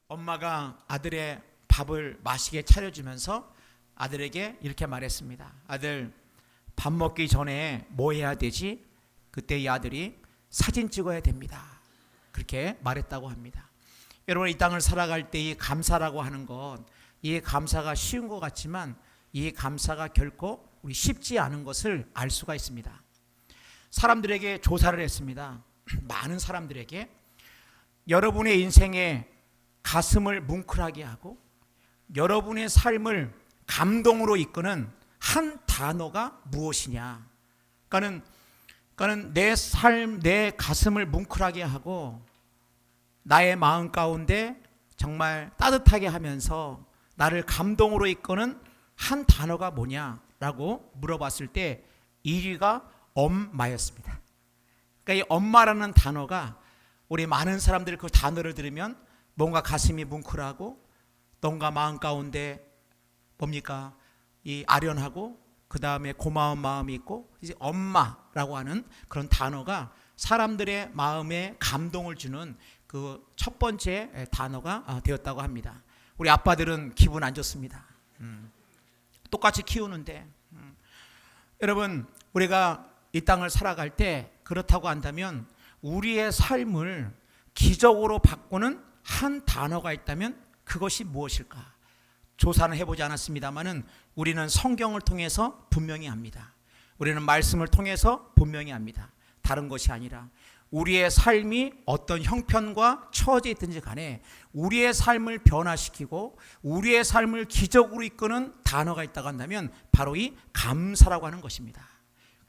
엄마가 아들의 밥을 맛있게 차려주면서 아들에게 이렇게 말했습니다. 아들, 밥 먹기 전에 뭐 해야 되지? 그때 이 아들이 사진 찍어야 됩니다. 그렇게 말했다고 합니다. 여러분, 이 땅을 살아갈 때 이 감사라고 하는 것, 이 감사가 쉬운 것 같지만 이 감사가 결코 우리 쉽지 않은 것을 알 수가 있습니다. 사람들에게 조사를 했습니다. 많은 사람들에게 여러분의 인생에 가슴을 뭉클하게 하고 여러분의 삶을 감동으로 이끄는 한 단어가 무엇이냐? 그러니까는 내 삶, 내 가슴을 뭉클하게 하고 나의 마음 가운데 정말 따뜻하게 하면서 나를 감동으로 이끄는 한 단어가 뭐냐라고 물어봤을 때 1위가 엄마였습니다. 그러니까 이 엄마라는 단어가 우리 많은 사람들이 그 단어를 들으면 뭔가 가슴이 뭉클하고 뭔가 마음 가운데 뭡니까? 이 아련하고 그 다음에 고마운 마음이 있고 이제 엄마라고 하는 그런 단어가 사람들의 마음에 감동을 주는 그 첫 번째 단어가 되었다고 합니다. 우리 아빠들은 기분 안 좋습니다. 똑같이 키우는데 여러분, 우리가 이 땅을 살아갈 때 그렇다고 한다면 우리의 삶을 기적으로 바꾸는 한 단어가 있다면 그것이 무엇일까? 조사는 해보지 않았습니다만은 우리는 성경을 통해서 분명히 압니다. 우리는 말씀을 통해서 분명히 압니다. 다른 것이 아니라 우리의 삶이 어떤 형편과 처지에 있든지 간에 우리의 삶을 변화시키고 우리의 삶을 기적으로 이끄는 단어가 있다고 한다면 바로 이 감사라고 하는 것입니다.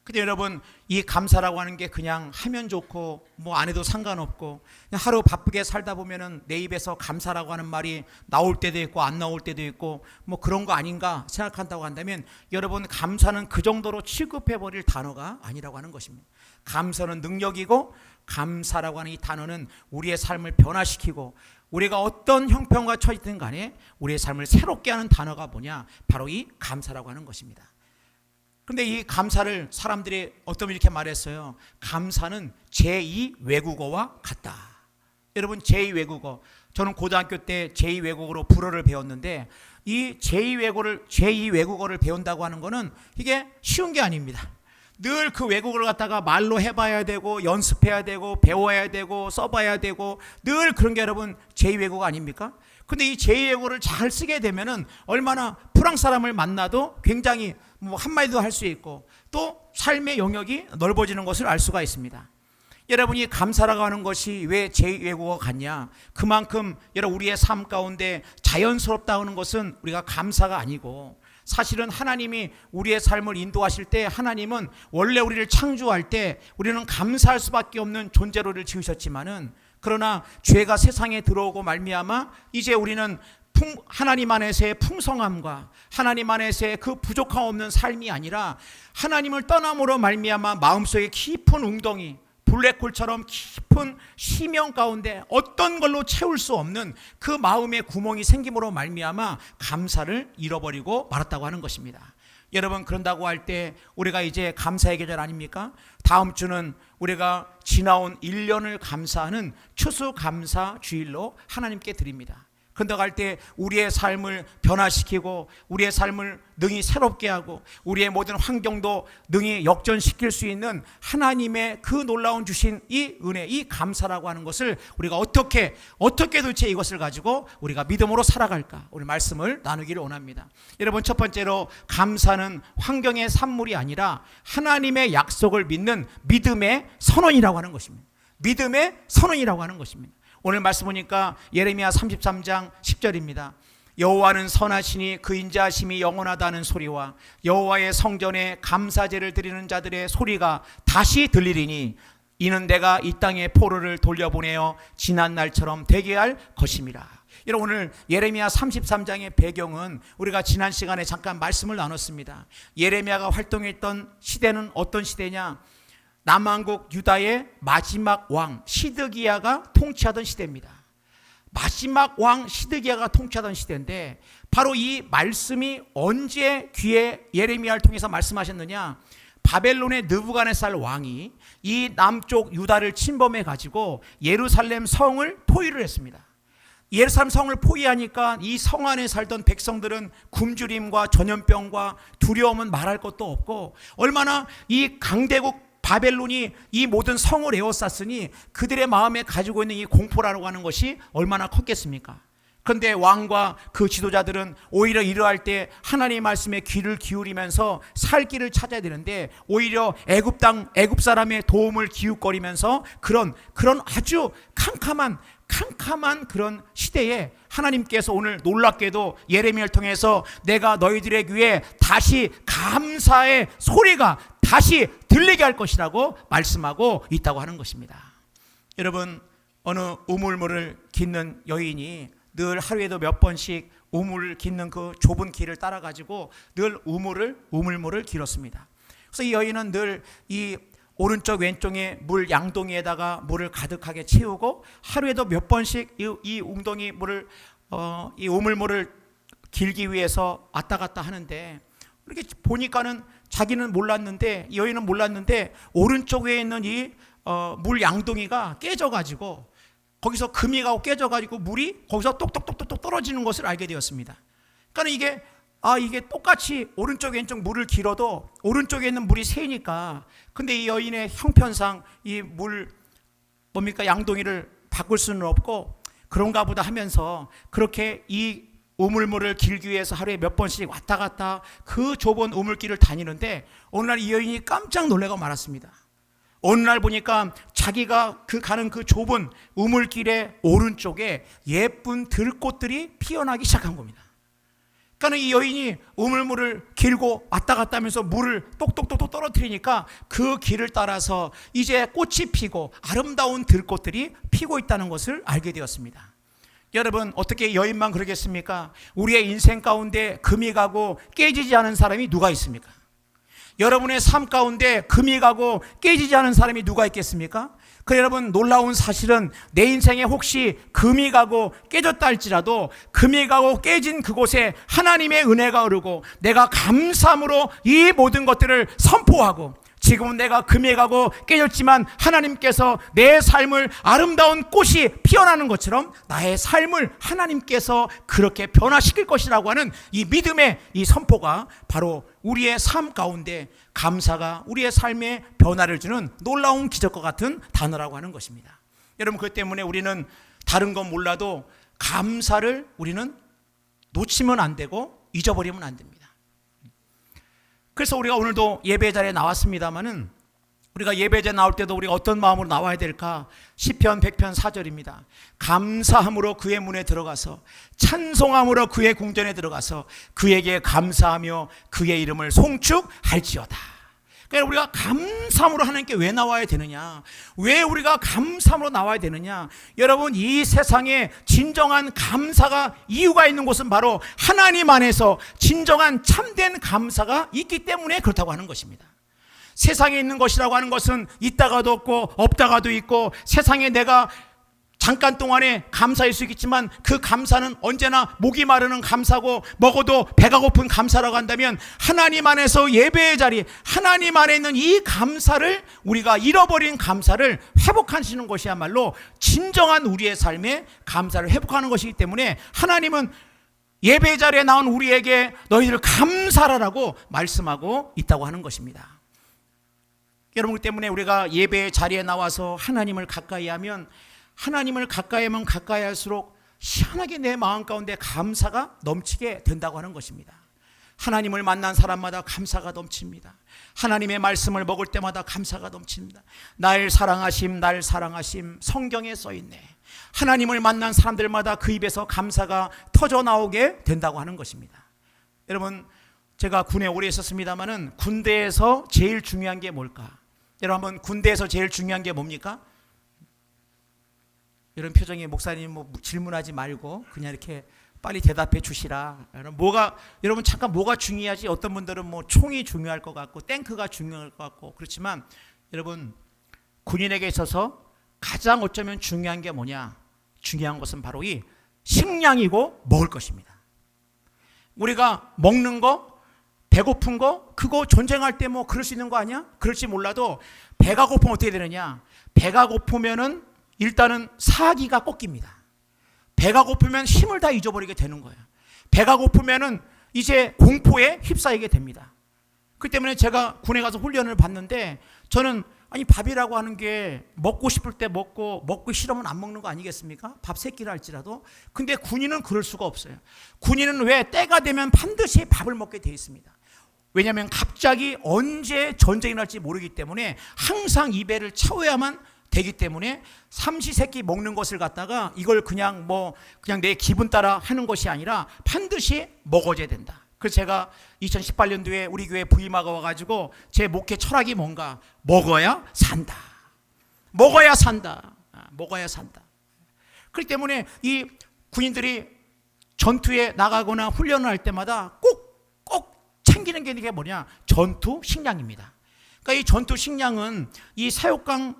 근데 여러분, 이 감사라고 하는 게 그냥 하면 좋고 뭐 안 해도 상관없고 그냥 하루 바쁘게 살다 보면은 내 입에서 감사라고 하는 말이 나올 때도 있고 안 나올 때도 있고 뭐 그런 거 아닌가 생각한다고 한다면 여러분, 감사는 그 정도로 취급해버릴 단어가 아니라고 하는 것입니다. 감사는 능력이고 감사라고 하는 이 단어는 우리의 삶을 변화시키고 우리가 어떤 형편과 처지든 간에 우리의 삶을 새롭게 하는 단어가 뭐냐? 바로 이 감사라고 하는 것입니다. 그런데 이 감사를 사람들이 어떤 이렇게 말했어요. 감사는 제2 외국어와 같다. 여러분, 제2 외국어, 저는 고등학교 때 제2 외국어로 불어를 배웠는데 이 제2 외국어를 배운다고 하는 거는 이게 쉬운 게 아닙니다. 늘 그 외국어를 갖다가 말로 해봐야 되고 연습해야 되고 배워야 되고 써봐야 되고 늘 그런 게 여러분 제2 외국어 아닙니까? 근데 이 제2 외국어를 잘 쓰게 되면은 얼마나 프랑스 사람을 만나도 굉장히 뭐 한마디도 할 수 있고 또 삶의 영역이 넓어지는 것을 알 수가 있습니다. 여러분이 감사라고 하는 것이 왜 제2 외국어 같냐? 그만큼 여러분 우리의 삶 가운데 자연스럽다는 것은 우리가 감사가 아니고 사실은 하나님이 우리의 삶을 인도하실 때 하나님은 원래 우리를 창조할 때 우리는 감사할 수밖에 없는 존재로 우리를 지으셨지만은 그러나 죄가 세상에 들어오고 말미암아 이제 우리는 하나님 안에서의 풍성함과 하나님 안에서의 그 부족함 없는 삶이 아니라 하나님을 떠남으로 말미암아 마음속에 깊은 웅덩이 블랙홀처럼 깊은 심령 가운데 어떤 걸로 채울 수 없는 그 마음의 구멍이 생김으로 말미암아 감사를 잃어버리고 말았다고 하는 것입니다. 여러분, 그런다고 할 때 우리가 이제 감사의 계절 아닙니까? 다음 주는 우리가 지나온 1년을 감사하는 추수감사 주일로 하나님께 드립니다. 그런다고 할 때 우리의 삶을 변화시키고 우리의 삶을 능히 새롭게 하고 우리의 모든 환경도 능히 역전시킬 수 있는 하나님의 그 놀라운 주신 이 은혜, 이 감사라고 하는 것을 우리가 어떻게 도대체 이것을 가지고 우리가 믿음으로 살아갈까? 우리 말씀을 나누기를 원합니다. 여러분, 첫 번째로 감사는 환경의 산물이 아니라 하나님의 약속을 믿는 믿음의 선언이라고 하는 것입니다. 믿음의 선언이라고 하는 것입니다. 오늘 말씀 보니까 예레미야 33장 10절입니다. 여호와는 선하시니 그 인자하심이 영원하다는 소리와 여호와의 성전에 감사제를 드리는 자들의 소리가 다시 들리리니 이는 내가 이 땅에 포로를 돌려보내어 지난 날처럼 되게 할 것임이라. 여러분, 오늘 예레미야 33장의 배경은 우리가 지난 시간에 잠깐 말씀을 나눴습니다. 예레미야가 활동했던 시대는 어떤 시대냐? 남왕국 유다의 마지막 왕 시드기야가 통치하던 시대입니다. 마지막 왕 시드기야가 통치하던 시대인데 바로 이 말씀이 언제 귀에 예레미야를 통해서 말씀하셨느냐? 바벨론의 느부갓네살 왕이 이 남쪽 유다를 침범해 가지고 예루살렘 성을 포위를 했습니다. 예루살렘 성을 포기하니까 이 성 안에 살던 백성들은 굶주림과 전염병과 두려움은 말할 것도 없고, 얼마나 이 강대국 바벨론이 이 모든 성을 에워쌌으니 그들의 마음에 가지고 있는 이 공포라고 하는 것이 얼마나 컸겠습니까? 그런데 왕과 그 지도자들은 오히려 이러할 때 하나님의 말씀에 귀를 기울이면서 살 길을 찾아야 되는데, 오히려 애굽 사람의 도움을 기웃거리면서 그런 아주 캄캄한 그런 시대에 하나님께서 오늘 놀랍게도 예레미야를 통해서 내가 너희들의 귀에 다시 감사의 소리가 다시 들리게 할 것이라고 말씀하고 있다고 하는 것입니다. 여러분, 어느 우물물을 깃는 여인이 늘 하루에도 몇 번씩 우물을 깃는 그 좁은 길을 따라 가지고 늘 우물물을 길었습니다. 그래서 이 여인은 늘 이 오른쪽 왼쪽에 물 양동이에다가 물을 가득하게 채우고 하루에도 몇 번씩 이 웅덩이 물을 이 우물물을 길기 위해서 왔다 갔다 하는데, 이렇게 보니까는 자기는 몰랐는데, 이 여인은 몰랐는데 오른쪽에 있는 이 물 양동이가 깨져가지고 거기서 금이 가고 깨져가지고 물이 거기서 똑똑똑똑 떨어지는 것을 알게 되었습니다. 그러니까 이게 똑같이 오른쪽 왼쪽 물을 길어도 오른쪽에 있는 물이 새니까, 근데 이 여인의 형편상 이 물 양동이를 바꿀 수는 없고 그런가 보다 하면서 그렇게 이 우물물을 길기 위해서 하루에 몇 번씩 왔다 갔다 그 좁은 우물길을 다니는데, 어느 날 이 여인이 깜짝 놀라고 말았습니다. 어느 날 보니까 자기가 가는 그 좁은 우물길의 오른쪽에 예쁜 들꽃들이 피어나기 시작한 겁니다. 그러니까 이 여인이 우물물을 길고 왔다 갔다 하면서 물을 똑똑똑똑 떨어뜨리니까 그 길을 따라서 이제 꽃이 피고 아름다운 들꽃들이 피고 있다는 것을 알게 되었습니다. 여러분, 어떻게 여인만 그러겠습니까? 우리의 인생 가운데 금이 가고 깨지지 않은 사람이 누가 있습니까? 여러분의 삶 가운데 금이 가고 깨지지 않은 사람이 누가 있겠습니까? 그래, 여러분, 놀라운 사실은 내 인생에 혹시 금이 가고 깨졌다 할지라도 금이 가고 깨진 그곳에 하나님의 은혜가 흐르고 내가 감사함으로 이 모든 것들을 선포하고, 지금은 내가 금이 가고 깨졌지만 하나님께서 내 삶을 아름다운 꽃이 피어나는 것처럼 나의 삶을 하나님께서 그렇게 변화시킬 것이라고 하는 이 믿음의 이 선포가 바로 우리의 삶 가운데 감사가 우리의 삶에 변화를 주는 놀라운 기적과 같은 단어라고 하는 것입니다. 여러분, 그것 때문에 우리는 다른 건 몰라도 감사를 우리는 놓치면 안 되고 잊어버리면 안 됩니다. 그래서 우리가 오늘도 예배 자리에 나왔습니다마는, 우리가 예배 자리에 나올 때도 우리가 어떤 마음으로 나와야 될까? 시편 100편 4절입니다. 감사함으로 그의 문에 들어가서 찬송함으로 그의 궁전에 들어가서 그에게 감사하며 그의 이름을 송축할지어다. 그러니까 우리가 감사함으로 하나님께 왜 나와야 되느냐? 왜 우리가 감사함으로 나와야 되느냐? 여러분, 이 세상에 진정한 감사가 이유가 있는 곳은 바로 하나님 안에서 진정한 참된 감사가 있기 때문에 그렇다고 하는 것입니다. 세상에 있는 것이라고 하는 것은 있다가도 없고 없다가도 있고, 세상에 내가 잠깐 동안에 감사할 수 있겠지만 그 감사는 언제나 목이 마르는 감사고 먹어도 배가 고픈 감사라고 한다면, 하나님 안에서 예배의 자리, 하나님 안에 있는 이 감사를, 우리가 잃어버린 감사를 회복하시는 것이야말로 진정한 우리의 삶의 감사를 회복하는 것이기 때문에 하나님은 예배의 자리에 나온 우리에게 너희들 감사하라고 말씀하고 있다고 하는 것입니다. 여러분, 그 때문에 우리가 예배의 자리에 나와서 하나님을 가까이 하면 가까이 할수록 희한하게 내 마음 가운데 감사가 넘치게 된다고 하는 것입니다. 하나님을 만난 사람마다 감사가 넘칩니다. 하나님의 말씀을 먹을 때마다 감사가 넘칩니다. 날 사랑하심 성경에 써있네. 하나님을 만난 사람들마다 그 입에서 감사가 터져 나오게 된다고 하는 것입니다. 여러분, 제가 군에 오래 있었습니다마는 군대에서 제일 중요한 게 뭘까? 여러분, 한번 군대에서 제일 중요한 게 뭡니까? 이런 표정에 목사님 질문하지 말고 그냥 이렇게 빨리 대답해 주시라. 여러분 잠깐 뭐가 중요하지? 어떤 분들은 총이 중요할 것 같고 탱크가 중요할 것 같고 그렇지만, 여러분, 군인에게 있어서 가장 어쩌면 중요한 게 뭐냐? 중요한 것은 바로 이 식량이고 먹을 것입니다. 우리가 먹는 거, 배고픈 거, 그거 전쟁할 때 그럴 수 있는 거 아니야? 그럴지 몰라도 배가 고프면 어떻게 되느냐? 배가 고프면은 일단은 사기가 꺾입니다. 배가 고프면 힘을 다 잊어버리게 되는 거예요. 배가 고프면은 이제 공포에 휩싸이게 됩니다. 그 때문에 제가 군에 가서 훈련을 받는데 저는 아니 밥이라고 하는 게 먹고 싶을 때 먹고 먹기 싫으면 안 먹는 거 아니겠습니까? 밥 3끼를 할지라도. 근데 군인은 그럴 수가 없어요. 군인은 왜 때가 되면 반드시 밥을 먹게 돼 있습니다. 왜냐하면 갑자기 언제 전쟁이 날지 모르기 때문에 항상 이 배를 채워야만 되기 때문에 삼시세끼 먹는 것을 갖다가 이걸 그냥 내 기분 따라 하는 것이 아니라 반드시 먹어줘야 된다. 그래서 제가 2018년도에 우리 교회 부임하고 와가지고 제 목회 철학이 뭔가 먹어야 산다. 먹어야 산다. 먹어야 산다. 그렇기 때문에 이 군인들이 전투에 나가거나 훈련을 할 때마다 꼭 챙기는 게 이게 뭐냐? 전투 식량입니다. 그러니까 이 전투 식량은 이 새우깡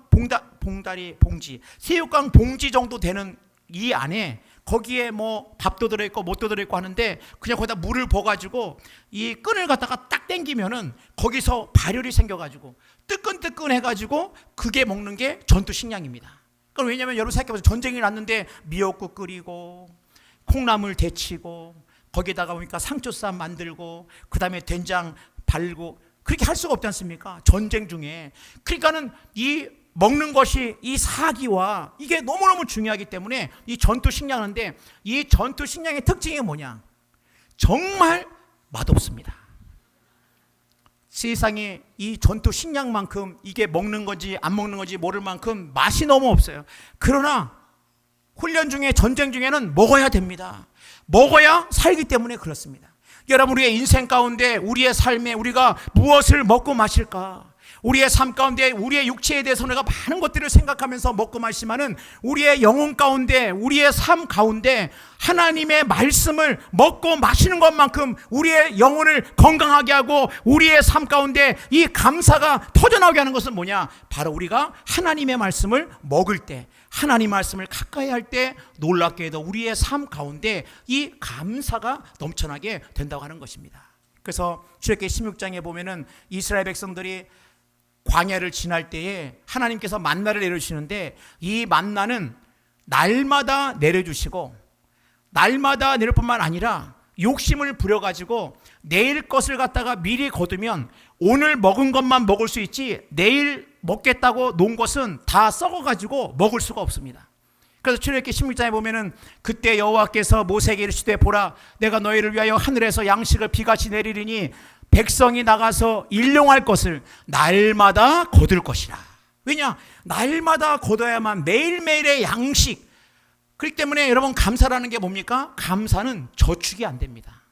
봉지, 새우깡 봉지 정도 되는 이 안에 거기에 밥도 들어있고 뭣도 들어있고 하는데 그냥 거기다 물을 부어가지고 이 끈을 갖다가 딱 당기면은 거기서 발열이 생겨가지고 뜨끈뜨끈해가지고 그게 먹는 게 전투 식량입니다. 그럼 왜냐하면 여러분 생각해보세요. 전쟁이 났는데 미역국 끓이고 콩나물 데치고 거기다가 보니까 상추쌈 만들고 그 다음에 된장 발고 그렇게 할 수가 없지 않습니까? 전쟁 중에. 그러니까는 이 먹는 것이 이 사기와 이게 너무너무 중요하기 때문에 이 전투 식량인데 이 전투 식량의 특징이 뭐냐? 정말 맛없습니다. 세상에 이 전투 식량만큼 이게 먹는 건지 안 먹는 건지 모를 만큼 맛이 너무 없어요. 그러나 훈련 중에 전쟁 중에는 먹어야 됩니다. 먹어야 살기 때문에 그렇습니다. 여러분 우리의 인생 가운데 우리의 삶에 우리가 무엇을 먹고 마실까? 우리의 삶 가운데 우리의 육체에 대해서 우리가 많은 것들을 생각하면서 먹고 마시면은 우리의 영혼 가운데 우리의 삶 가운데 하나님의 말씀을 먹고 마시는 것만큼 우리의 영혼을 건강하게 하고 우리의 삶 가운데 이 감사가 터져나오게 하는 것은 뭐냐? 바로 우리가 하나님의 말씀을 먹을 때 하나님 말씀을 가까이 할 때 놀랍게도 우리의 삶 가운데 이 감사가 넘쳐나게 된다고 하는 것입니다. 그래서 출애굽기 16장에 보면은 이스라엘 백성들이 광야를 지날 때에 하나님께서 만나를 내려주시는데 이 만나는 날마다 내려주시고 날마다 내릴 뿐만 아니라 욕심을 부려가지고 내일 것을 갖다가 미리 거두면 오늘 먹은 것만 먹을 수 있지 내일 먹겠다고 놓은 것은 다 썩어가지고 먹을 수가 없습니다. 그래서 출애굽기 16장에 보면은 그때 여호와께서 모세에게 이르시되 보라 내가 너희를 위하여 하늘에서 양식을 비같이 내리리니 백성이 나가서 일용할 것을 날마다 거둘 것이라. 왜냐? 날마다 거둬야만 매일매일의 양식. 그렇기 때문에 여러분 감사라는 게 뭡니까? 감사는 저축이 안 됩니다.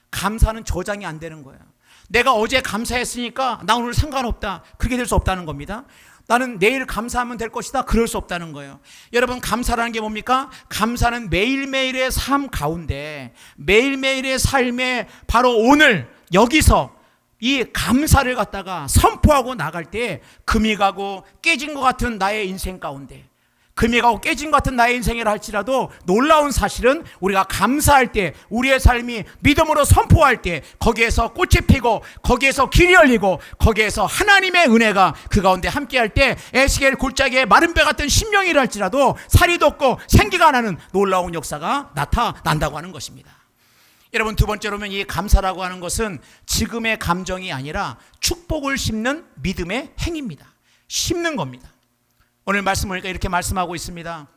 감사는 저장이 안 되는 거예요. 내가 어제 감사했으니까 나 오늘 상관없다. 그렇게 될 수 없다는 겁니다. 나는 내일 감사하면 될 것이다. 그럴 수 없다는 거예요. 여러분 감사라는 게 뭡니까? 감사는 매일매일의 삶 가운데 매일매일의 삶에 바로 오늘 여기서 이 감사를 갖다가 선포하고 나갈 때 금이 가고 깨진 것 같은 나의 인생 가운데 금이 가고 깨진 것 같은 나의 인생이라 할지라도 놀라운 사실은 우리가 감사할 때 우리의 삶이 믿음으로 선포할 때 거기에서 꽃이 피고 거기에서 길이 열리고 거기에서 하나님의 은혜가 그 가운데 함께할 때 에스겔 골짜기에 마른 배 같은 심령이라 할지라도 살이 돋고 생기가 나는 놀라운 역사가 나타난다고 하는 것입니다. 여러분 두 번째로는 이 감사라고 하는 것은 지금의 감정이 아니라 축복을 심는 믿음의 행위입니다. 심는 겁니다. 오늘 말씀 보니까 이렇게 말씀하고 있습니다.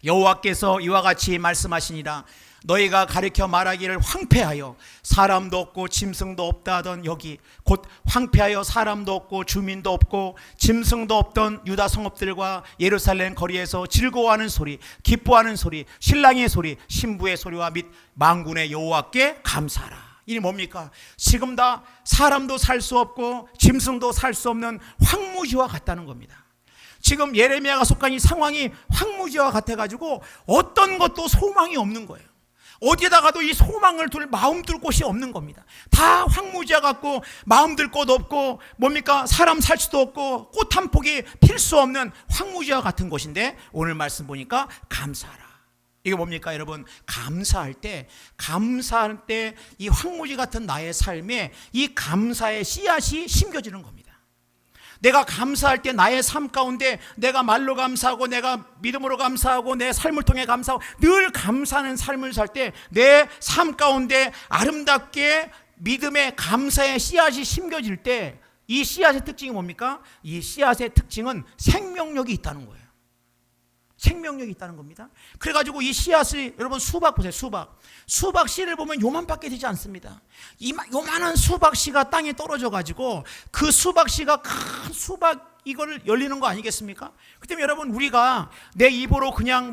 여호와께서 이와 같이 말씀하시니라 너희가 가르쳐 말하기를 황폐하여 사람도 없고 짐승도 없다 하던 여기 곧 황폐하여 사람도 없고 주민도 없고 짐승도 없던 유다 성읍들과 예루살렘 거리에서 즐거워하는 소리 기뻐하는 소리 신랑의 소리 신부의 소리와 및 만군의 여호와께 감사하라. 이게 뭡니까? 지금 다 사람도 살 수 없고 짐승도 살 수 없는 황무지와 같다는 겁니다. 지금 예레미야가 속한 이 상황이 황무지와 같아가지고 어떤 것도 소망이 없는 거예요. 어디에다가도 이 소망을 둘 마음 둘 곳이 없는 겁니다. 다 황무지와 같고 마음 둘 곳 없고 뭡니까? 사람 살 수도 없고 꽃 한 폭이 필 수 없는 황무지와 같은 곳인데 오늘 말씀 보니까 감사하라. 이게 뭡니까 여러분? 감사할 때 이 황무지 같은 나의 삶에 이 감사의 씨앗이 심겨지는 겁니다. 내가 감사할 때 나의 삶 가운데 내가 말로 감사하고 내가 믿음으로 감사하고 내 삶을 통해 감사하고 늘 감사하는 삶을 살 때 내 삶 가운데 아름답게 믿음의 감사의 씨앗이 심겨질 때 이 씨앗의 특징이 뭡니까? 이 씨앗의 특징은 생명력이 있다는 거예요. 생명력이 있다는 겁니다. 그래가지고 이 씨앗이, 여러분 수박 보세요. 수박 씨를 보면 요만밖에 되지 않습니다. 요만한 수박 씨가 땅에 떨어져 가지고 그 수박 씨가 큰 수박 이거를 열리는 거 아니겠습니까? 그때 여러분, 우리가 내 입으로 그냥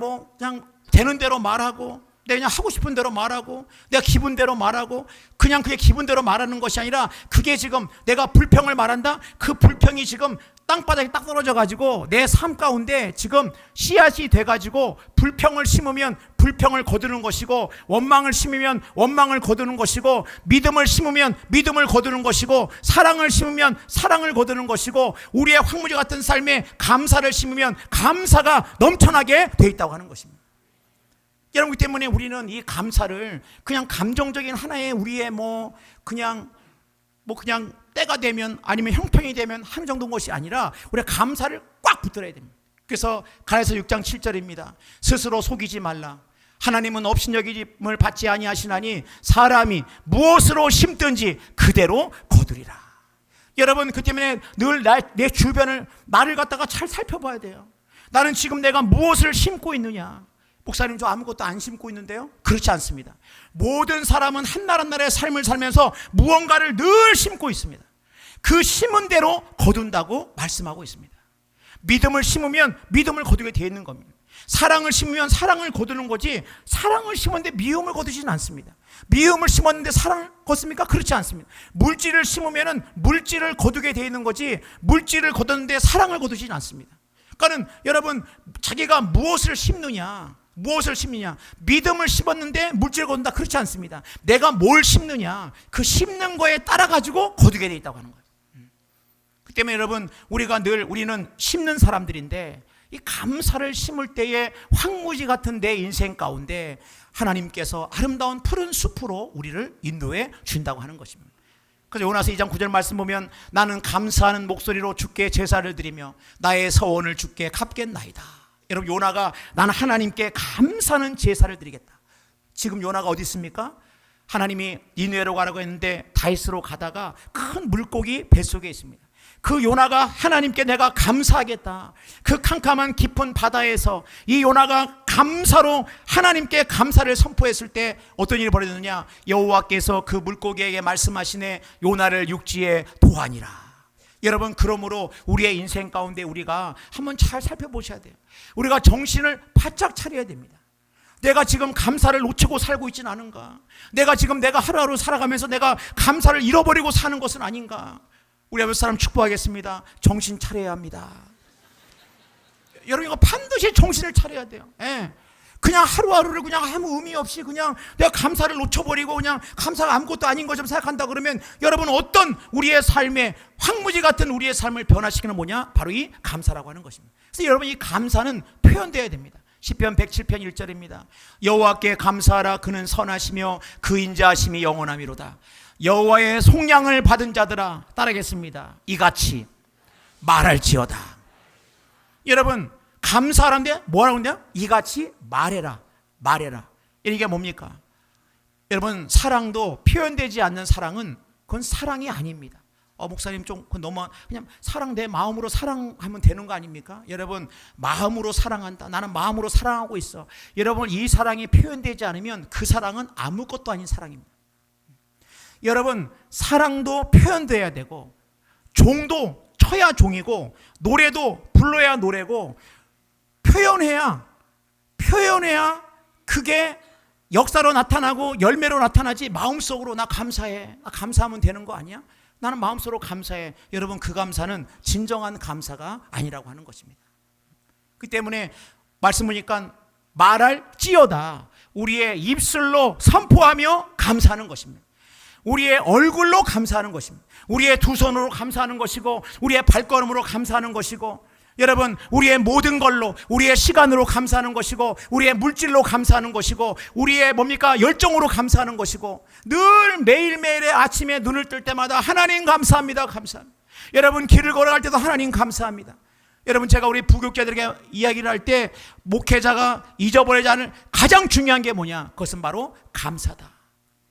되는 대로 말하고 내가 그냥 하고 싶은 대로 말하고 내가 기분대로 말하고 그냥 그게 기분대로 말하는 것이 아니라 그게 지금 내가 불평을 말한다? 그 불평이 지금 땅바닥에 딱 떨어져 가지고 내 삶 가운데 지금 씨앗이 돼 가지고 불평을 심으면 불평을 거두는 것이고 원망을 심으면 원망을 거두는 것이고 믿음을 심으면 믿음을 거두는 것이고 사랑을 심으면 사랑을 거두는 것이고 우리의 황무지 같은 삶에 감사를 심으면 감사가 넘쳐나게 돼 있다고 하는 것입니다. 여러분, 그 때문에 우리는 이 감사를 그냥 감정적인 하나의 우리의 그냥 때가 되면 아니면 형편이 되면 하는 정도인 것이 아니라 우리가 감사를 꽉 붙들어야 됩니다. 그래서 갈라디아서 6장 7절입니다. 스스로 속이지 말라. 하나님은 업신여김을 받지 아니하시나니 사람이 무엇으로 심든지 그대로 거두리라. 여러분, 그 때문에 늘 내 주변을 나를 갖다가 잘 살펴봐야 돼요. 나는 지금 내가 무엇을 심고 있느냐. 목사님, 저 아무것도 안 심고 있는데요? 그렇지 않습니다. 모든 사람은 한 날 한 날의 삶을 살면서 무언가를 늘 심고 있습니다. 그 심은 대로 거둔다고 말씀하고 있습니다. 믿음을 심으면 믿음을 거두게 되어 있는 겁니다. 사랑을 심으면 사랑을 거두는 거지, 사랑을 심었는데 미움을 거두지는 않습니다. 미움을 심었는데 사랑을 거둡니까? 그렇지 않습니다. 물질을 심으면 물질을 거두게 되어 있는 거지, 물질을 거뒀는데 사랑을 거두지는 않습니다. 그러니까 여러분, 자기가 무엇을 심느냐, 믿음을 심었는데 물질을 거둔다, 그렇지 않습니다. 내가 뭘 심느냐, 그 심는 거에 따라 가지고 거두게 돼 있다고 하는 거예요. 그 때문에 여러분, 우리는 심는 사람들인데 이 감사를 심을 때에 황무지 같은 내 인생 가운데 하나님께서 아름다운 푸른 숲으로 우리를 인도해 준다고 하는 것입니다. 그래서 요나서 2장 9절 말씀 보면 나는 감사하는 목소리로 주께 제사를 드리며 나의 서원을 주께 갚겠나이다. 여러분, 요나가 나는 하나님께 감사하는 제사를 드리겠다. 지금 요나가 어디 있습니까? 하나님이 니느웨로 가라고 했는데 다윗으로 가다가 큰 물고기 뱃속에 있습니다. 그 요나가 하나님께 내가 감사하겠다. 그 캄캄한 깊은 바다에서 이 요나가 감사로 하나님께 감사를 선포했을 때 어떤 일이 벌어졌느냐? 여호와께서 그 물고기에게 말씀하시네, 요나를 육지에 도하니라. 여러분, 그러므로 우리의 인생 가운데 우리가 한번 잘 살펴보셔야 돼요. 우리가 정신을 바짝 차려야 됩니다. 내가 지금 감사를 놓치고 살고 있지는 않은가? 내가 하루하루 살아가면서 내가 감사를 잃어버리고 사는 것은 아닌가? 우리 앞에 사람 축복하겠습니다. 정신 차려야 합니다. 여러분, 이거 반드시 정신을 차려야 돼요. 그냥 하루하루를 그냥 아무 의미 없이 그냥 내가 감사를 놓쳐버리고 그냥 감사가 아무것도 아닌 것처럼 생각한다 그러면 여러분, 어떤 우리의 삶에 황무지 같은 우리의 삶을 변화시키는 뭐냐? 바로 이 감사라고 하는 것입니다. 그래서 여러분, 이 감사는 표현되어야 됩니다. 시편 107편 1절입니다. 여호와께 감사하라. 그는 선하시며 그 인자하심이 영원하미로다. 여호와의 속량을 받은 자들아, 따르겠습니다. 이같이 말할지어다. 여러분, 감사하는데 뭐라고 했냐? 이같이 말해라. 이게 뭡니까? 여러분, 사랑도 표현되지 않는 사랑은 그건 사랑이 아닙니다. 목사님 좀 너무 그냥 사랑, 내 마음으로 사랑하면 되는 거 아닙니까? 여러분, 마음으로 사랑한다. 나는 마음으로 사랑하고 있어. 여러분, 이 사랑이 표현되지 않으면 그 사랑은 아무것도 아닌 사랑입니다. 여러분, 사랑도 표현돼야 되고 종도 쳐야 종이고 노래도 불러야 노래고 표현해야 그게 역사로 나타나고 열매로 나타나지. 마음속으로 나 감사해, 나 감사하면 되는 거 아니야? 나는 마음속으로 감사해. 여러분, 그 감사는 진정한 감사가 아니라고 하는 것입니다. 그 때문에 말씀 보니까 말할지어다. 우리의 입술로 선포하며 감사하는 것입니다. 우리의 얼굴로 감사하는 것입니다. 우리의 두 손으로 감사하는 것이고 우리의 발걸음으로 감사하는 것이고 여러분, 우리의 모든 걸로, 우리의 시간으로 감사하는 것이고 우리의 물질로 감사하는 것이고 우리의 열정으로 감사하는 것이고 늘 매일매일의 아침에 눈을 뜰 때마다 하나님 감사합니다. 여러분 길을 걸어갈 때도 하나님 감사합니다. 여러분 제가 우리 부교육자들에게 이야기를 할 때 목회자가 잊어버리지 않을 가장 중요한 게 뭐냐? 그것은 바로 감사다.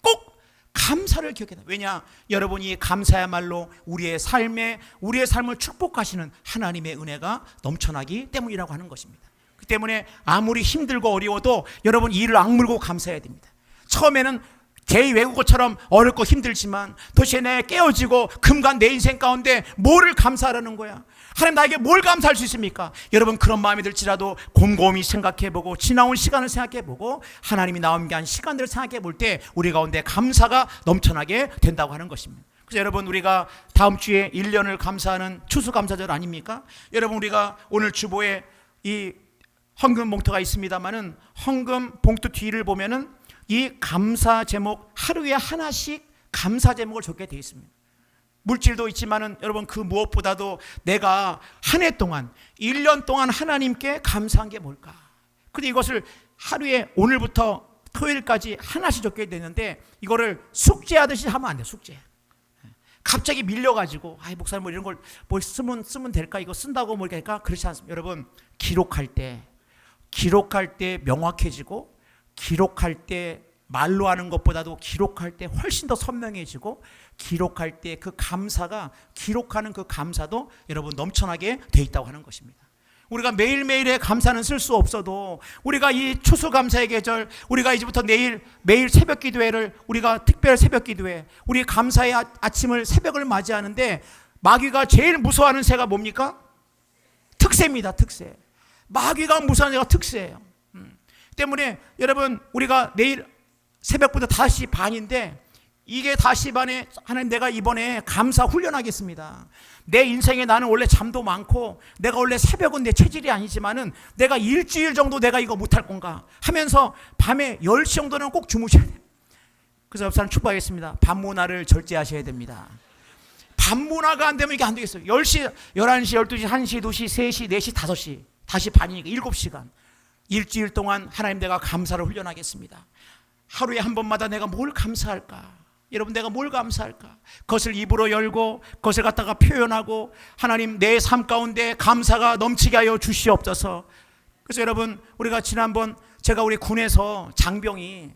꼭 감사를 기억해야. 왜냐? 여러분이 감사야말로 우리의 삶을 축복하시는 하나님의 은혜가 넘쳐나기 때문이라고 하는 것입니다. 그 때문에 아무리 힘들고 어려워도 여러분 이를 악물고 감사해야 됩니다. 처음에는 제2외국어처럼 어렵고 힘들지만 도시에 내 깨어지고 금간 내 인생 가운데 뭐를 감사하라는 거야? 하나님 나에게 뭘 감사할 수 있습니까? 여러분 그런 마음이 들지라도 곰곰이 생각해보고 지나온 시간을 생각해보고 하나님이 나와 함께한 시간들을 생각해볼 때 우리 가운데 감사가 넘쳐나게 된다고 하는 것입니다. 그래서 여러분 우리가 다음 주에 1년을 감사하는 추수감사절 아닙니까? 여러분 우리가 오늘 주보에 이 헌금 봉투가 있습니다만은 헌금 봉투 뒤를 보면은 이 감사 제목 하루에 하나씩 감사 제목을 적게 되어 있습니다. 물질도 있지만은 여러분 그 무엇보다도 내가 한 해 동안 1년 동안 하나님께 감사한 게 뭘까? 근데 이것을 하루에 오늘부터 토요일까지 하나씩 적게 되는데 이거를 숙제하듯이 하면 안 돼. 숙제. 갑자기 밀려가지고 목사님 뭐 이런 걸 뭐 쓰면 될까? 이거 쓴다고 뭐 이렇게 할까? 그렇지 않습니다. 여러분 기록할 때 명확해지고 기록할 때 말로 하는 것보다도 기록할 때 훨씬 더 선명해지고 기록할 때 그 감사가 기록하는 그 감사도 여러분 넘쳐나게 돼 있다고 하는 것입니다. 우리가 매일매일의 감사는 쓸 수 없어도 우리가 이 추수감사의 계절 우리가 이제부터 매일 새벽 기도회를 우리가 특별 새벽 기도회 우리 감사의 아침을 새벽을 맞이하는데 마귀가 제일 무서워하는 새가 뭡니까? 특새입니다. 특새. 마귀가 무서워하는 새가 특새예요. 때문에 여러분 우리가 내일 새벽부터 5시 반인데 이게 5시 반에 하나님 내가 이번에 감사 훈련하겠습니다. 내 인생에 나는 원래 잠도 많고 내가 원래 새벽은 내 체질이 아니지만은 내가 일주일 정도 내가 이거 못할 건가 하면서 밤에 10시 정도는 꼭 주무셔야 돼요. 그래서 옆사람 축복하겠습니다. 밤문화를 절제하셔야 됩니다. 밤문화가 안 되면 이게 안 되겠어요. 10시, 11시, 12시, 1시, 2시, 3시, 4시, 5시 5시 반이니까 7시간 일주일 동안 하나님 내가 감사를 훈련하겠습니다. 하루에 한 번마다 내가 뭘 감사할까? 여러분 내가 뭘 감사할까? 그것을 입으로 열고 그것을 갖다가 표현하고 하나님 내 삶 가운데 감사가 넘치게 하여 주시옵소서. 그래서 여러분 우리가 지난번 제가 우리 군에서 장병이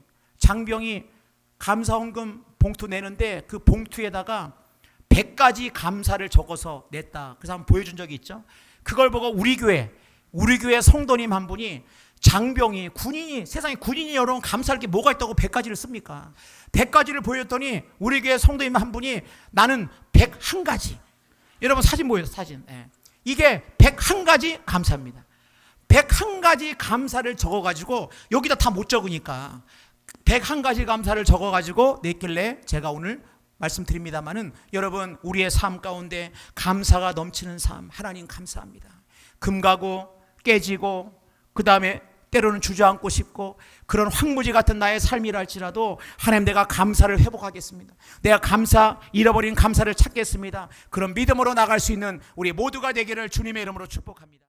감사헌금 봉투 내는데 그 봉투에다가 100가지 감사를 적어서 냈다. 그래서 한번 보여준 적이 있죠. 그걸 보고 우리 교회 성도님 한 분이 장병이 군인이 세상에 군인이 여러분 감사할 게 뭐가 있다고 100가지를 씁니까? 100가지를 보여줬더니 우리 교회 성도님 한 분이 나는 101가지. 여러분 사진 보여요. 사진. 이게 101가지 감사입니다. 101가지 감사를 적어가지고 여기다 다 못 적으니까 101가지 감사를 적어가지고 냈길래 제가 오늘 말씀드립니다마는 여러분 우리의 삶 가운데 감사가 넘치는 삶 하나님 감사합니다. 금가고 깨지고 그 다음에 때로는 주저앉고 싶고 그런 황무지 같은 나의 삶이라 할지라도 하나님 내가 감사를 회복하겠습니다. 내가 잃어버린 감사를 찾겠습니다. 그런 믿음으로 나갈 수 있는 우리 모두가 되기를 주님의 이름으로 축복합니다.